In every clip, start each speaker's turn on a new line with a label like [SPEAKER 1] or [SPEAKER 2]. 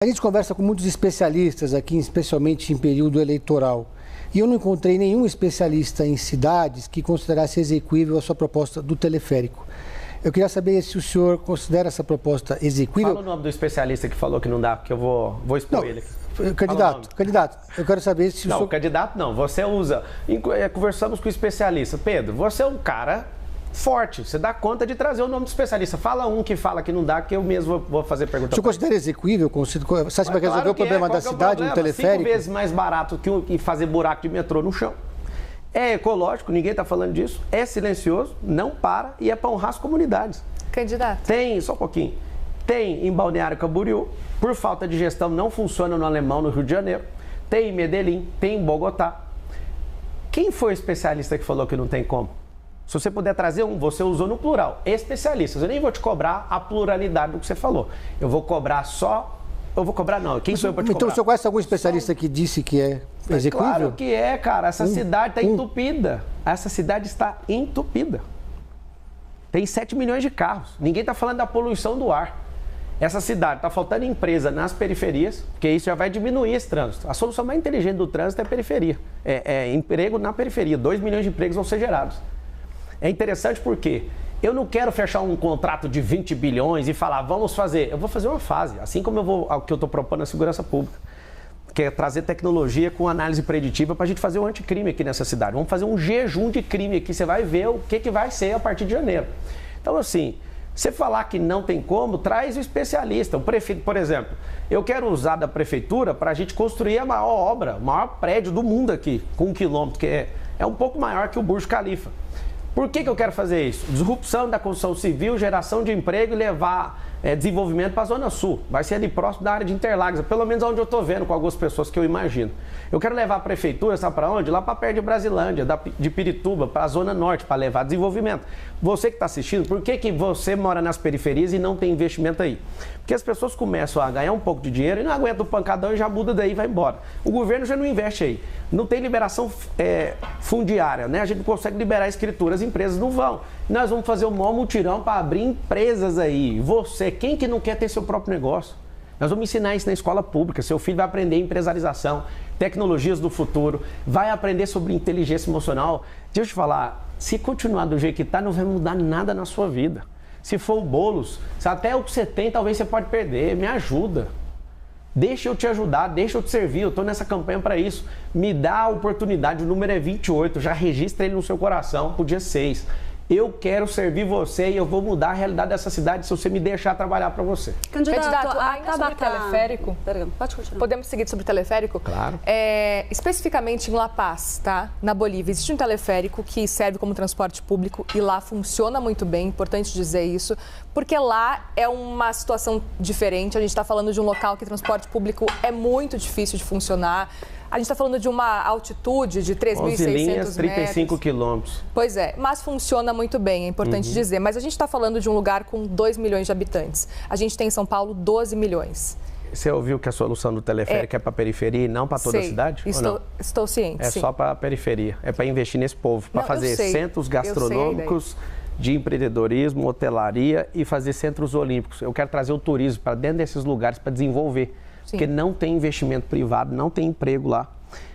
[SPEAKER 1] A gente conversa com muitos especialistas aqui, especialmente em período eleitoral. E eu não encontrei nenhum especialista em cidades que considerasse exequível a sua proposta do teleférico. Eu queria saber se o senhor considera essa proposta exequível.
[SPEAKER 2] Fala o nome do especialista que falou que não dá, porque eu vou expor ele aqui.
[SPEAKER 1] Candidato, eu quero saber se o senhor...
[SPEAKER 2] Não, candidato não, você usa... Conversamos com o especialista. Pedro, você é um cara forte, você dá conta de trazer o nome do especialista. Fala um que fala que não dá, que eu mesmo vou fazer pergunta.
[SPEAKER 1] O senhor considera exequível? Você acha que vai resolver o problema da cidade no teleférico?
[SPEAKER 2] 5 vezes mais barato que fazer buraco de metrô no chão. É ecológico, ninguém está falando disso. É silencioso, não para e é para honrar as comunidades.
[SPEAKER 3] Candidato.
[SPEAKER 2] Tem, só um pouquinho. Tem em Balneário Camboriú, por falta de gestão não funciona no Alemão, no Rio de Janeiro. Tem em Medellín, tem em Bogotá. Quem foi o especialista que falou que não tem como? Se você puder trazer um, você usou no plural, especialistas. Eu nem vou te cobrar a pluralidade do que você falou. Eu vou cobrar só... Eu vou cobrar não, quem sou eu para te cobrar?
[SPEAKER 1] Então o senhor conhece algum especialista que disse que é exequível?
[SPEAKER 2] Claro que é, cara. Essa cidade está entupida. Essa cidade está entupida. Tem 7 milhões de carros. Ninguém está falando da poluição do ar. Essa cidade está faltando empresa nas periferias, porque isso já vai diminuir esse trânsito. A solução mais inteligente do trânsito é a periferia. É emprego na periferia. 2 milhões de empregos vão ser gerados. É interessante porque eu não quero fechar um contrato de 20 bilhões e falar, vamos fazer. Eu vou fazer uma fase, assim como o que eu estou propondo na segurança pública, que é trazer tecnologia com análise preditiva para a gente fazer o anticrime aqui nessa cidade. Vamos fazer um jejum de crime aqui, você vai ver o que vai ser a partir de janeiro. Então, assim, você falar que não tem como, traz o especialista. O prefeito, por exemplo, eu quero usar da prefeitura para a gente construir a maior obra, o maior prédio do mundo aqui, com 1 quilômetro, que é um pouco maior que o Burj Khalifa. Por que eu quero fazer isso? Disrupção da construção civil, geração de emprego e levar desenvolvimento para a Zona Sul. Vai ser ali próximo da área de Interlagos, pelo menos onde eu estou vendo com algumas pessoas que eu imagino. Eu quero levar a prefeitura, sabe para onde? Lá para perto de Brasilândia, de Pirituba, para a Zona Norte, para levar desenvolvimento. Você que está assistindo, por que você mora nas periferias e não tem investimento aí? Porque as pessoas começam a ganhar um pouco de dinheiro e não aguentam o pancadão e já muda daí e vai embora. O governo já não investe aí. Não tem liberação fundiária, né? A gente não consegue liberar a escritura, as empresas não vão. Nós vamos fazer um maior mutirão para abrir empresas aí. Você, quem que não quer ter seu próprio negócio? Nós vamos ensinar isso na escola pública. Seu filho vai aprender empresarização, tecnologias do futuro, vai aprender sobre inteligência emocional. Deixa eu te falar, se continuar do jeito que está, não vai mudar nada na sua vida. Se for o Boulos, se até o que você tem, talvez você pode perder. Me ajuda. Deixa eu te ajudar, deixa eu te servir, eu estou nessa campanha para isso. Me dá a oportunidade, o número é 28, já registra ele no seu coração pro dia 6. Eu quero servir você e eu vou mudar a realidade dessa cidade se você me deixar trabalhar para você.
[SPEAKER 3] Candidato, ainda sobre teleférico,
[SPEAKER 4] pode continuar.
[SPEAKER 3] Podemos seguir sobre o teleférico?
[SPEAKER 2] Claro.
[SPEAKER 3] Especificamente em La Paz, tá? Na Bolívia, existe um teleférico que serve como transporte público e lá funciona muito bem, importante dizer isso, porque lá é uma situação diferente, a gente está falando de um local que transporte público é muito difícil de funcionar. A gente está falando de uma altitude de 3.600 metros.
[SPEAKER 2] 35 quilômetros.
[SPEAKER 3] Pois é, mas funciona muito bem, é importante dizer. Mas a gente está falando de um lugar com 2 milhões de habitantes. A gente tem em São Paulo 12 milhões.
[SPEAKER 2] Você ouviu que a solução do teleférico é para a periferia e não para toda a cidade?
[SPEAKER 3] Estou ciente,
[SPEAKER 2] sim. Só para a periferia, é para investir nesse povo, para fazer centros gastronômicos de empreendedorismo, hotelaria e fazer centros olímpicos. Eu quero trazer o turismo para dentro desses lugares para desenvolver. Sim. Porque não tem investimento privado, não tem emprego lá,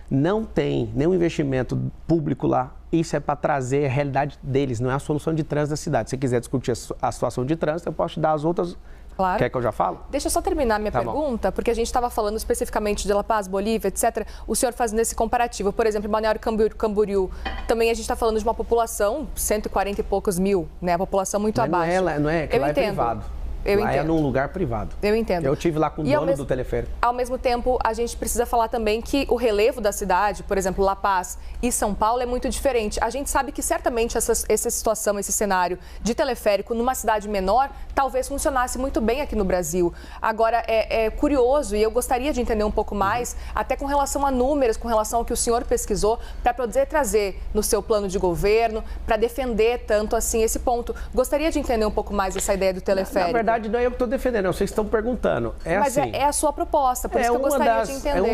[SPEAKER 2] não tem nenhum investimento público lá. Isso é para trazer a realidade deles, não é a solução de trânsito da cidade. Se você quiser discutir a situação de trânsito, eu posso te dar as outras.
[SPEAKER 3] Claro.
[SPEAKER 2] Quer que eu já falo?
[SPEAKER 3] Deixa eu só terminar minha pergunta, porque a gente estava falando especificamente de La Paz, Bolívia, etc. O senhor fazendo esse comparativo. Por exemplo, em Balneário Camboriú, também a gente está falando de uma população, 140 e poucos mil, né? A população muito abaixo.
[SPEAKER 2] Não é, que lá é privado.
[SPEAKER 3] Eu
[SPEAKER 2] lá
[SPEAKER 3] entendo.
[SPEAKER 2] É num lugar privado.
[SPEAKER 3] Eu entendo.
[SPEAKER 2] Eu estive lá com o dono do teleférico.
[SPEAKER 3] Ao mesmo tempo, a gente precisa falar também que o relevo da cidade, por exemplo, La Paz e São Paulo, é muito diferente. A gente sabe que certamente essa situação, esse cenário de teleférico numa cidade menor, talvez funcionasse muito bem aqui no Brasil. Agora, é curioso e eu gostaria de entender um pouco mais, até com relação a números, com relação ao que o senhor pesquisou, para poder trazer no seu plano de governo, para defender tanto assim esse ponto. Gostaria de entender um pouco mais essa ideia do teleférico.
[SPEAKER 2] Na verdade, não é eu que estou defendendo, vocês estão perguntando.
[SPEAKER 3] Mas assim, é a sua proposta, por isso que eu gostaria de entender.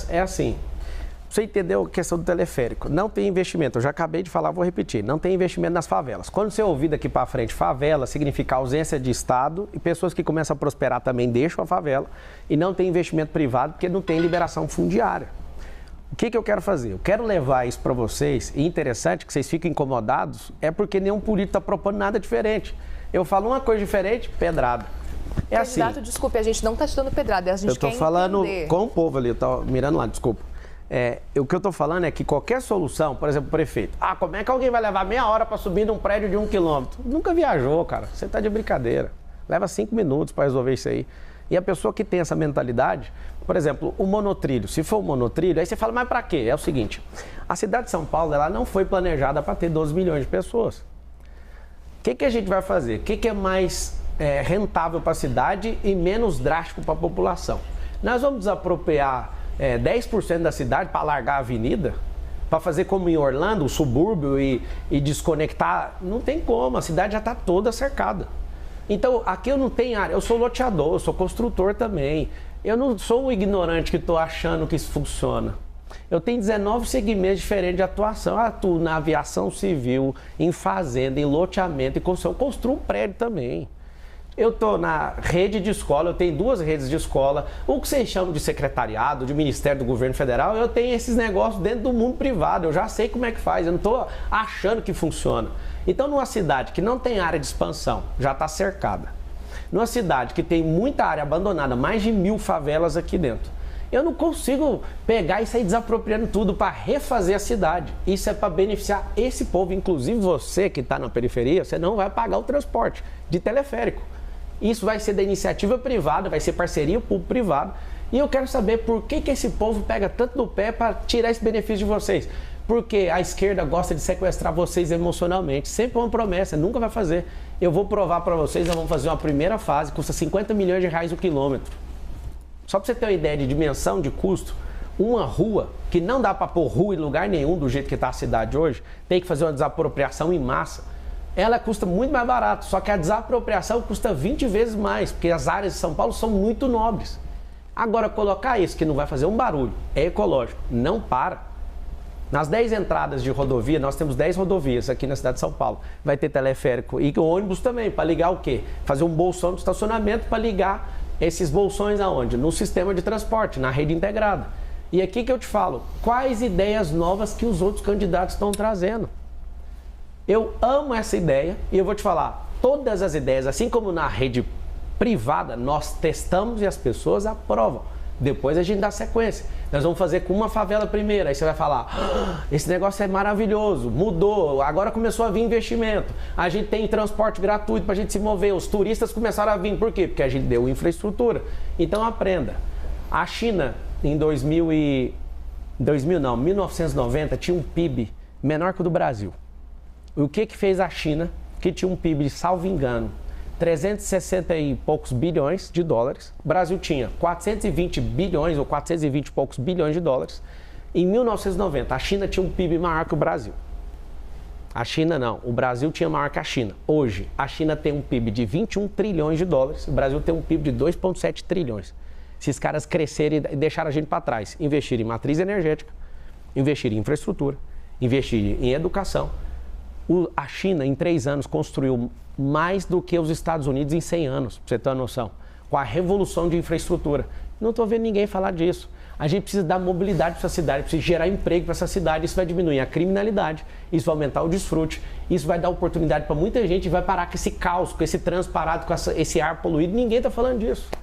[SPEAKER 2] É assim. você entendeu a questão do teleférico. Não tem investimento, eu já acabei de falar, vou repetir, não tem investimento nas favelas. Quando você ouvir daqui para frente favela, significa ausência de Estado e pessoas que começam a prosperar também deixam a favela e não tem investimento privado porque não tem liberação fundiária. O que eu quero fazer? Eu quero levar isso para vocês, e interessante que vocês fiquem incomodados, é porque nenhum político está propondo nada diferente. Eu falo uma coisa diferente, pedrada. É
[SPEAKER 3] Candidato,
[SPEAKER 2] assim.
[SPEAKER 3] Desculpe, a gente não está te dando pedrada, a gente
[SPEAKER 2] eu
[SPEAKER 3] quer
[SPEAKER 2] estou falando
[SPEAKER 3] entender.
[SPEAKER 2] com o povo ali, eu estou mirando lá, desculpa. O que eu estou falando é que qualquer solução, por exemplo, o prefeito, como é que alguém vai levar meia hora para subir num prédio de 1 quilômetro? Nunca viajou, cara, você está de brincadeira. Leva 5 minutos para resolver isso aí. E a pessoa que tem essa mentalidade, por exemplo, o monotrilho, se for um monotrilho, aí você fala, mas para quê? É o seguinte, a cidade de São Paulo, ela não foi planejada para ter 12 milhões de pessoas. O que a gente vai fazer? O que é mais rentável para a cidade e menos drástico para a população? Nós vamos desapropriar 10% da cidade para largar a avenida? Para fazer como em Orlando, o subúrbio e desconectar? Não tem como, a cidade já está toda cercada. Então, aqui eu não tenho área, eu sou loteador, eu sou construtor também. Eu não sou um ignorante que estou achando que isso funciona. Eu tenho 19 segmentos diferentes de atuação. Eu atuo na aviação civil, em fazenda, em loteamento e construção. Eu construo um prédio também. Eu estou na rede de escola, eu tenho 2 redes de escola. O que vocês chamam de secretariado, de Ministério do Governo Federal, eu tenho esses negócios dentro do mundo privado. Eu já sei como é que faz, eu não estou achando que funciona. Então, numa cidade que não tem área de expansão, já está cercada. Numa cidade que tem muita área abandonada, mais de 1000 favelas aqui dentro. Eu não consigo pegar e sair desapropriando tudo para refazer a cidade. Isso é para beneficiar esse povo, inclusive você que está na periferia, você não vai pagar o transporte de teleférico. Isso vai ser da iniciativa privada, vai ser parceria público-privada. E eu quero saber por que esse povo pega tanto no pé para tirar esse benefício de vocês. Porque a esquerda gosta de sequestrar vocês emocionalmente. Sempre uma promessa, nunca vai fazer. Eu vou provar para vocês, nós vamos fazer uma primeira fase, custa 50 milhões de reais o quilômetro. Só para você ter uma ideia de dimensão de custo, uma rua, que não dá para pôr rua em lugar nenhum do jeito que está a cidade hoje, tem que fazer uma desapropriação em massa. Ela custa muito mais barato, só que a desapropriação custa 20 vezes mais, porque as áreas de São Paulo são muito nobres. Agora, colocar isso, que não vai fazer um barulho, é ecológico, não para. Nas 10 entradas de rodovia, nós temos 10 rodovias aqui na cidade de São Paulo. Vai ter teleférico e ônibus também, para ligar o quê? Fazer um bolsão de estacionamento para ligar esses bolsões aonde? No sistema de transporte, na rede integrada. E aqui que eu te falo, quais ideias novas que os outros candidatos estão trazendo? Eu amo essa ideia e eu vou te falar, todas as ideias, assim como na rede privada, nós testamos e as pessoas aprovam. Depois a gente dá sequência. Nós vamos fazer com uma favela primeiro. Aí você vai falar, esse negócio é maravilhoso, mudou, agora começou a vir investimento. A gente tem transporte gratuito para a gente se mover. Os turistas começaram a vir. Por quê? Porque a gente deu infraestrutura. Então aprenda. A China, em 1990, tinha um PIB menor que o do Brasil. E o que fez a China, que tinha um PIB, salvo engano, 360 e poucos bilhões de dólares. O Brasil tinha 420 bilhões ou 420 e poucos bilhões de dólares. Em 1990, a China tinha um PIB maior que o Brasil. A China não, o Brasil tinha maior que a China. Hoje, a China tem um PIB de 21 trilhões de dólares, o Brasil tem um PIB de 2,7 trilhões. Esses caras crescerem e deixaram a gente para trás. Investir em matriz energética, investir em infraestrutura, investir em educação. A China, em 3 anos, construiu mais do que os Estados Unidos em 100 anos, para você ter uma noção, com a revolução de infraestrutura. Não estou vendo ninguém falar disso. A gente precisa dar mobilidade para essa cidade, precisa gerar emprego para essa cidade. Isso vai diminuir a criminalidade, isso vai aumentar o desfrute, isso vai dar oportunidade para muita gente e vai parar com esse caos, com esse trânsito parado, com esse ar poluído. Ninguém está falando disso.